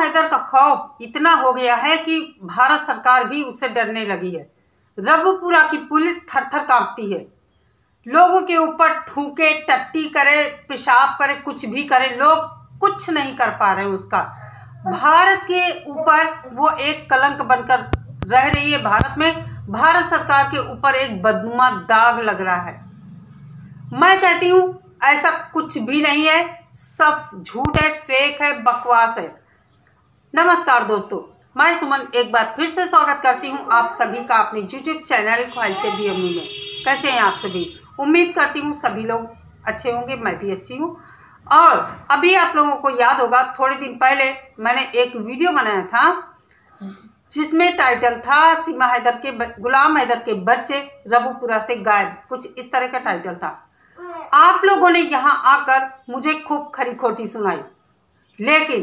हैदर का खौफ इतना हो गया है कि भारत सरकार भी उससे डरने लगी है। रबुपुरा की पुलिस थर-थर कांपती है। लोगों के ऊपर थूके, टट्टी करे, पेशाब करे, कुछ भी करे, लोग कुछ नहीं कर पा रहे हैं उसका। भारत के ऊपर वो एक कलंक बनकर रह रही है। भारत में भारत सरकार के ऊपर एक बदनुमा दाग लग रहा है। मैं कहती हूँ ऐसा कुछ भी नहीं है, सब झूठ है, फेक है, बकवास है। नमस्कार दोस्तों, मैं सुमन एक बार फिर से स्वागत करती हूँ आप सभी का अपने YouTube चैनल ख्वाहिशें भी अम्मी में। कैसे हैं आप सभी? उम्मीद करती हूँ सभी लोग अच्छे होंगे, मैं भी अच्छी हूँ। और अभी आप लोगों को याद होगा, थोड़े दिन पहले मैंने एक वीडियो बनाया था जिसमें टाइटल था गुलाम हैदर के बच्चे रबुपुरा से गायब, कुछ इस तरह का टाइटल था। आप लोगों ने यहाँ आकर मुझे खूब खरी खोटी सुनाई, लेकिन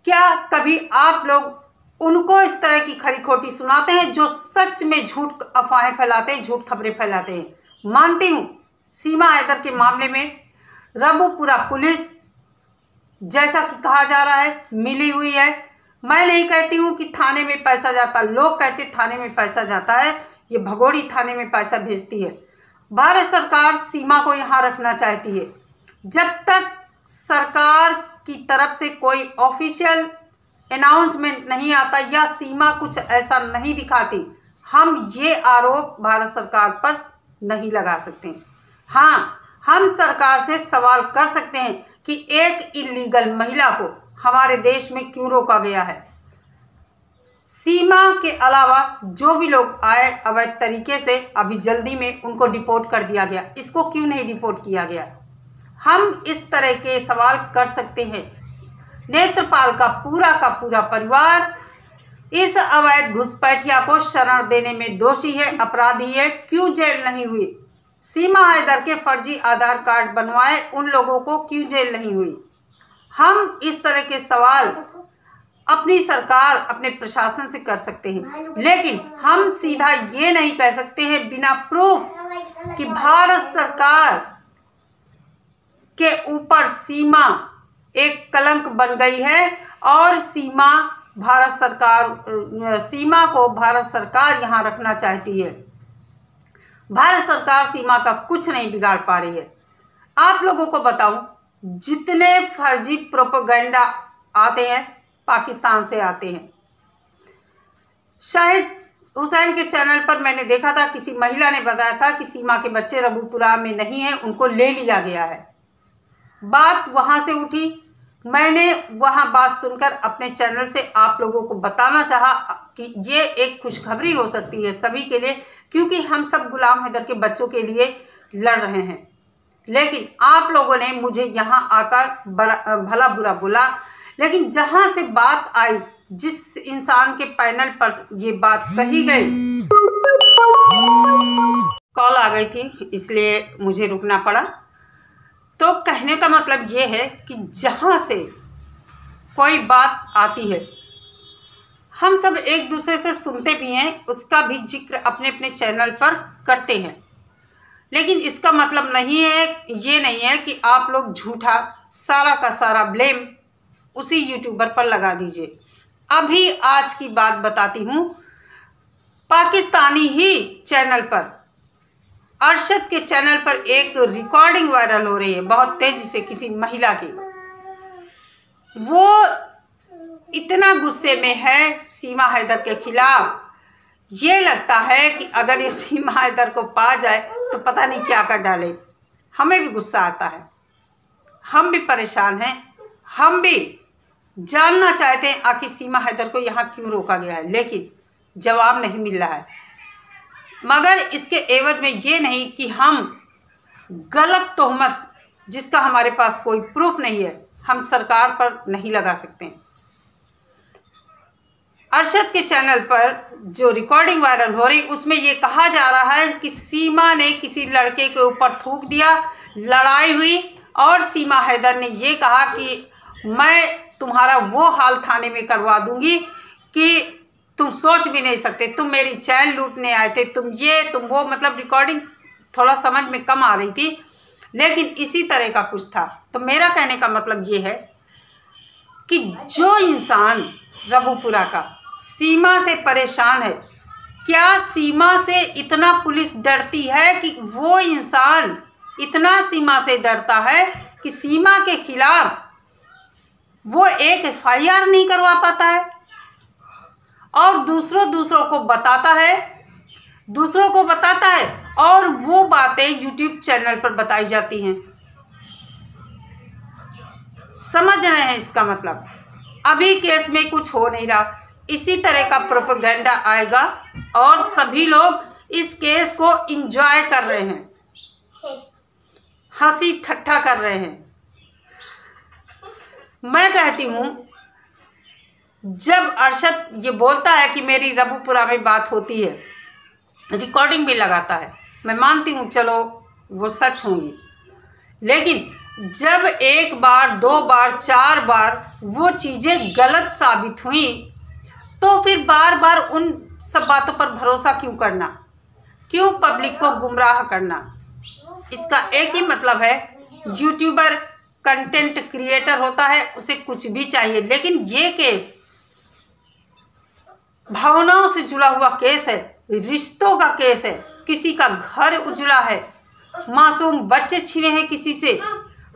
क्या कभी आप लोग उनको इस तरह की खरी खोटी सुनाते हैं जो सच में झूठ अफवाहें फैलाते हैं, झूठ खबरें फैलाते हैं? मानती हूँ सीमा हैदर के मामले में रबुपुरा पुलिस, जैसा कि कहा जा रहा है, मिली हुई है। मैं नहीं कहती हूँ कि थाने में पैसा जाता, लोग कहते थाने में पैसा जाता है, ये भगोड़ी थाने में पैसा भेजती है। भारत सरकार सीमा को यहाँ रखना चाहती है। जब तक सरकार की तरफ से कोई ऑफिशियल अनाउंसमेंट नहीं आता या सीमा कुछ ऐसा नहीं दिखाती, हम ये आरोप भारत सरकार पर नहीं लगा सकते। हाँ, हम सरकार से सवाल कर सकते हैं कि एक इलीगल महिला को हमारे देश में क्यों रोका गया है। सीमा के अलावा जो भी लोग आए अवैध तरीके से, अभी जल्दी में उनको डिपोर्ट कर दिया गया, इसको क्यों नहीं डिपोर्ट किया गया? हम इस तरह के सवाल कर सकते हैं। नेत्रपाल का पूरा परिवार इस अवैध घुसपैठिया को शरण देने में दोषी है, अपराधी है, क्यों जेल नहीं हुई? सीमा हैदर के फर्जी आधार कार्ड बनवाए उन लोगों को क्यों जेल नहीं हुई? हम इस तरह के सवाल अपनी सरकार, अपने प्रशासन से कर सकते हैं, लेकिन हम सीधा ये नहीं कह सकते हैं बिना प्रूफ कि भारत सरकार के ऊपर सीमा एक कलंक बन गई है और सीमा को भारत सरकार यहाँ रखना चाहती है। भारत सरकार सीमा का कुछ नहीं बिगाड़ पा रही है। आप लोगों को बताऊं, जितने फर्जी प्रोपेगेंडा आते हैं पाकिस्तान से आते हैं। शाहिद हुसैन के चैनल पर मैंने देखा था, किसी महिला ने बताया था कि सीमा के बच्चे रबुपुरा में नहीं हैं, उनको ले लिया गया है। बात वहां से उठी, मैंने वहां बात सुनकर अपने चैनल से आप लोगों को बताना चाहा कि ये एक खुशखबरी हो सकती है सभी के लिए, क्योंकि हम सब गुलाम हैदर के बच्चों के लिए लड़ रहे हैं। लेकिन आप लोगों ने मुझे यहाँ आकर भला बुरा बोला, लेकिन जहाँ से बात आई, जिस इंसान के पैनल पर ये बात कही गई, कॉल आ गई थी इसलिए मुझे रुकना पड़ा। तो कहने का मतलब ये है कि जहाँ से कोई बात आती है, हम सब एक दूसरे से सुनते भी हैं, उसका भी जिक्र अपने अपने चैनल पर करते हैं, लेकिन इसका मतलब ये नहीं है कि आप लोग झूठा सारा का सारा ब्लेम उसी यूट्यूबर पर लगा दीजिए। अभी आज की बात बताती हूँ। पाकिस्तानी ही चैनल पर, अरशद के चैनल पर एक रिकॉर्डिंग वायरल हो रही है बहुत तेजी से किसी महिला की। वो इतना गुस्से में है सीमा हैदर के खिलाफ, ये लगता है कि अगर ये सीमा हैदर को पा जाए तो पता नहीं क्या कर डाले। हमें भी गुस्सा आता है, हम भी परेशान हैं, हम भी जानना चाहते हैं आखिर सीमा हैदर को यहाँ क्यों रोका गया है, लेकिन जवाब नहीं मिल रहा है। मगर इसके एवज में ये नहीं कि हम गलत तोहमत, जिसका हमारे पास कोई प्रूफ नहीं है, हम सरकार पर नहीं लगा सकते। अरशद के चैनल पर जो रिकॉर्डिंग वायरल हो रही, उसमें ये कहा जा रहा है कि सीमा ने किसी लड़के के ऊपर थूक दिया, लड़ाई हुई और सीमा हैदर ने ये कहा कि मैं तुम्हारा वो हाल थाने में करवा दूंगी कि तुम सोच भी नहीं सकते, तुम मेरी चैन लूटने आए थे, तुम वो, मतलब रिकॉर्डिंग थोड़ा समझ में कम आ रही थी, लेकिन इसी तरह का कुछ था। तो मेरा कहने का मतलब ये है कि जो इंसान रबुपुरा का सीमा से परेशान है, क्या सीमा से इतना पुलिस डरती है कि वो इंसान इतना सीमा से डरता है कि सीमा के खिलाफ वो एक FIR नहीं करवा पाता है और दूसरों को बताता है और वो बातें YouTube चैनल पर बताई जाती हैं। समझ रहे हैं इसका मतलब? अभी केस में कुछ हो नहीं रहा, इसी तरह का प्रोपेगेंडा आएगा और सभी लोग इस केस को एंजॉय कर रहे हैं, हंसी ठट्ठा कर रहे हैं। मैं कहती हूँ जब अरशद ये बोलता है कि मेरी रबुपुरा में बात होती है, रिकॉर्डिंग भी लगाता है, मैं मानती हूँ चलो वो सच होंगी, लेकिन जब एक बार, दो बार, चार बार वो चीज़ें गलत साबित हुई तो फिर बार बार उन सब बातों पर भरोसा क्यों करना, क्यों पब्लिक को गुमराह करना? इसका एक ही मतलब है, यूट्यूबर कंटेंट क्रिएटर होता है, उसे कुछ भी चाहिए, लेकिन ये केस भावनाओं से जुड़ा हुआ केस है, रिश्तों का केस है, किसी का घर उजड़ा है, मासूम बच्चे छीने हैं किसी से,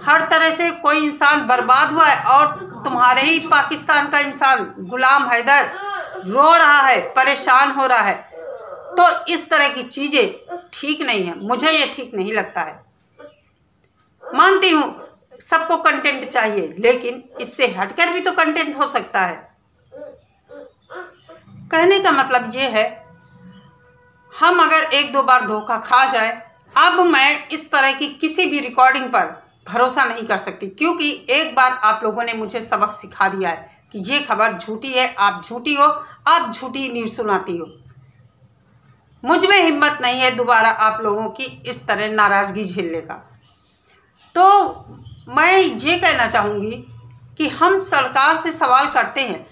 हर तरह से कोई इंसान बर्बाद हुआ है और तुम्हारे ही पाकिस्तान का इंसान गुलाम हैदर रो रहा है, परेशान हो रहा है। तो इस तरह की चीज़ें ठीक नहीं है, मुझे ये ठीक नहीं लगता है। मानती हूँ सबको कंटेंट चाहिए, लेकिन इससे हटकर भी तो कंटेंट हो सकता है। कहने का मतलब ये है, हम अगर एक दो बार धोखा खा जाए, अब मैं इस तरह की किसी भी रिकॉर्डिंग पर भरोसा नहीं कर सकती, क्योंकि एक बार आप लोगों ने मुझे सबक सिखा दिया है कि ये खबर झूठी है, आप झूठी हो, आप झूठी न्यूज़ सुनाती हो। मुझ में हिम्मत नहीं है दोबारा आप लोगों की इस तरह नाराज़गी झेलने का। तो मैं ये कहना चाहूँगी कि हम सरकार से सवाल करते हैं,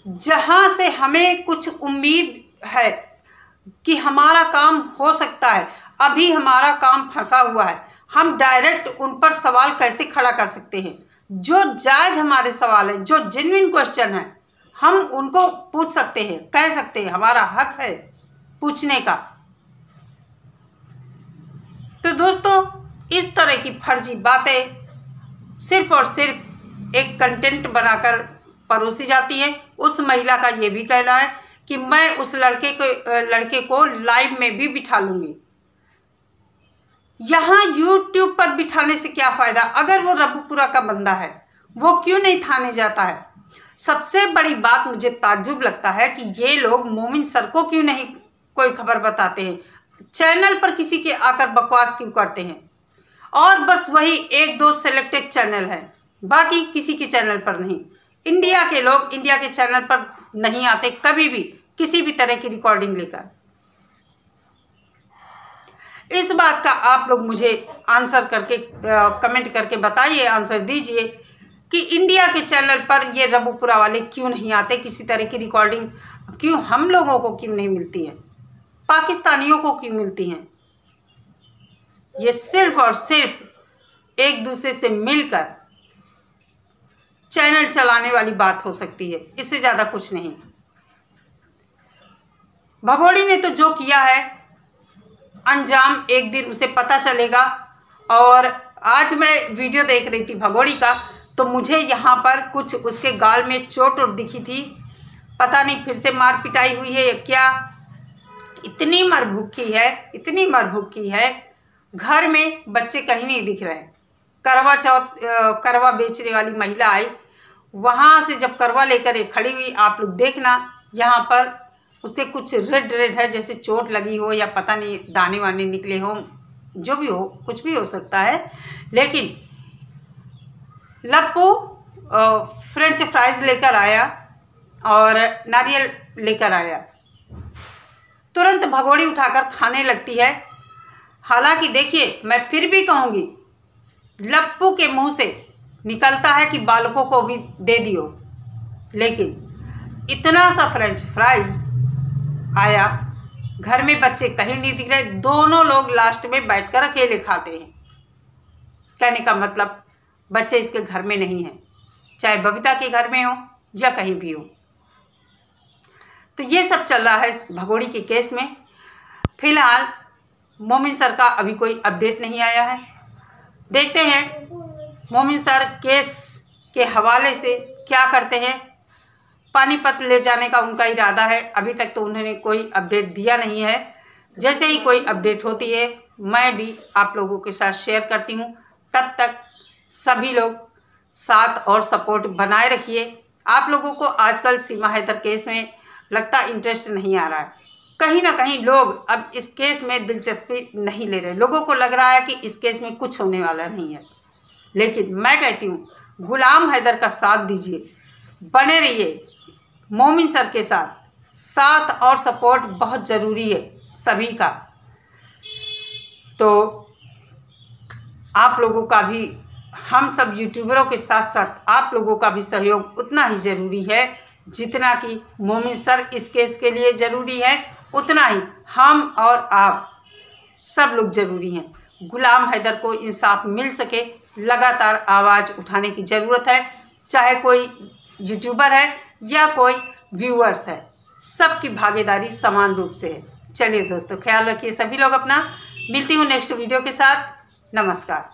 जहाँ से हमें कुछ उम्मीद है कि हमारा काम हो सकता है, अभी हमारा काम फंसा हुआ है, हम डायरेक्ट उन पर सवाल कैसे खड़ा कर सकते हैं? जो जायज़ हमारे सवाल हैं, जो जेन्युइन क्वेश्चन है, हम उनको पूछ सकते हैं, कह सकते हैं, हमारा हक है पूछने का। तो दोस्तों, इस तरह की फर्जी बातें सिर्फ और सिर्फ एक कंटेंट बनाकर परोसी जाती हैं। उस महिला का ये भी कहना है कि मैं उस लड़के को लाइव में भी बिठा लूँगी। यहाँ यूट्यूब पर बिठाने से क्या फ़ायदा? अगर वो रबुपुरा का बंदा है, वो क्यों नहीं थाने जाता है? सबसे बड़ी बात मुझे ताज्जुब लगता है कि ये लोग मोमिन सर को क्यों नहीं कोई खबर बताते हैं, चैनल पर किसी के आकर बकवास क्यों करते हैं? और बस वही एक दो सेलेक्टेड चैनल है, बाकी किसी के चैनल पर नहीं। इंडिया के लोग इंडिया के चैनल पर नहीं आते कभी भी किसी भी तरह की रिकॉर्डिंग लेकर। इस बात का आप लोग मुझे आंसर करके कमेंट करके बताइए, आंसर दीजिए कि इंडिया के चैनल पर ये रबुपुरा वाले क्यों नहीं आते, किसी तरह की रिकॉर्डिंग क्यों हम लोगों को क्यों नहीं मिलती है, पाकिस्तानियों को क्यों मिलती हैं? ये सिर्फ और सिर्फ एक दूसरे से मिलकर चैनल चलाने वाली बात हो सकती है, इससे ज़्यादा कुछ नहीं। भगोड़ी ने तो जो किया है, अंजाम एक दिन उसे पता चलेगा। और आज मैं वीडियो देख रही थी भगोड़ी का, तो मुझे यहाँ पर कुछ उसके गाल में चोट दिखी थी, पता नहीं फिर से मार पिटाई हुई है या क्या। इतनी मरभुक्की है, इतनी मरभुक्की है, घर में बच्चे कहीं नहीं दिख रहे। करवा बेचने वाली महिला आई, वहाँ से जब करवा लेकर ये खड़ी हुई, आप लोग देखना यहाँ पर उसके कुछ रेड है, जैसे चोट लगी हो या पता नहीं दाने वाने निकले हों, जो भी हो, कुछ भी हो सकता है। लेकिन लप्पू फ्रेंच फ्राइज लेकर आया और नारियल लेकर आया, तुरंत भगोड़ी उठाकर खाने लगती है। हालांकि देखिए, मैं फिर भी कहूँगी, लप्पू के मुंह से निकलता है कि बालकों को भी दे दियो, लेकिन इतना सा फ्रेंच फ्राइज आया, घर में बच्चे कहीं नहीं दिख रहे, दोनों लोग लास्ट में बैठकर अकेले खाते हैं। कहने का मतलब बच्चे इसके घर में नहीं हैं। चाहे बबीता के घर में हो या कहीं भी हो। तो ये सब चल रहा है भगोड़ी के केस में। फिलहाल मोमिन सर का अभी कोई अपडेट नहीं आया है। देखते हैं मोमिन सर केस के हवाले से क्या करते हैं। पानीपत ले जाने का उनका इरादा है, अभी तक तो उन्होंने कोई अपडेट दिया नहीं है। जैसे ही कोई अपडेट होती है मैं भी आप लोगों के साथ शेयर करती हूँ। तब तक सभी लोग साथ और सपोर्ट बनाए रखिए। आप लोगों को आजकल सीमा हैदर केस में लगता इंटरेस्ट नहीं आ रहा है। कहीं ना कहीं लोग अब इस केस में दिलचस्पी नहीं ले रहे। लोगों को लग रहा है कि इस केस में कुछ होने वाला नहीं है। लेकिन मैं कहती हूँ गुलाम हैदर का साथ दीजिए, बने रहिए मोमिन सर के साथ और सपोर्ट बहुत ज़रूरी है सभी का। तो आप लोगों का भी, हम सब यूट्यूबरों के साथ साथ आप लोगों का भी सहयोग उतना ही ज़रूरी है जितना कि मोमिन सर इस केस के लिए ज़रूरी है, उतना ही हम और आप सब लोग ज़रूरी हैं। गुलाम हैदर को इंसाफ मिल सके, लगातार आवाज़ उठाने की ज़रूरत है। चाहे कोई यूट्यूबर है या कोई व्यूअर्स है, सबकी भागीदारी समान रूप से है। चलिए दोस्तों, ख्याल रखिए सभी लोग अपना। मिलती हूँ नेक्स्ट वीडियो के साथ। नमस्कार।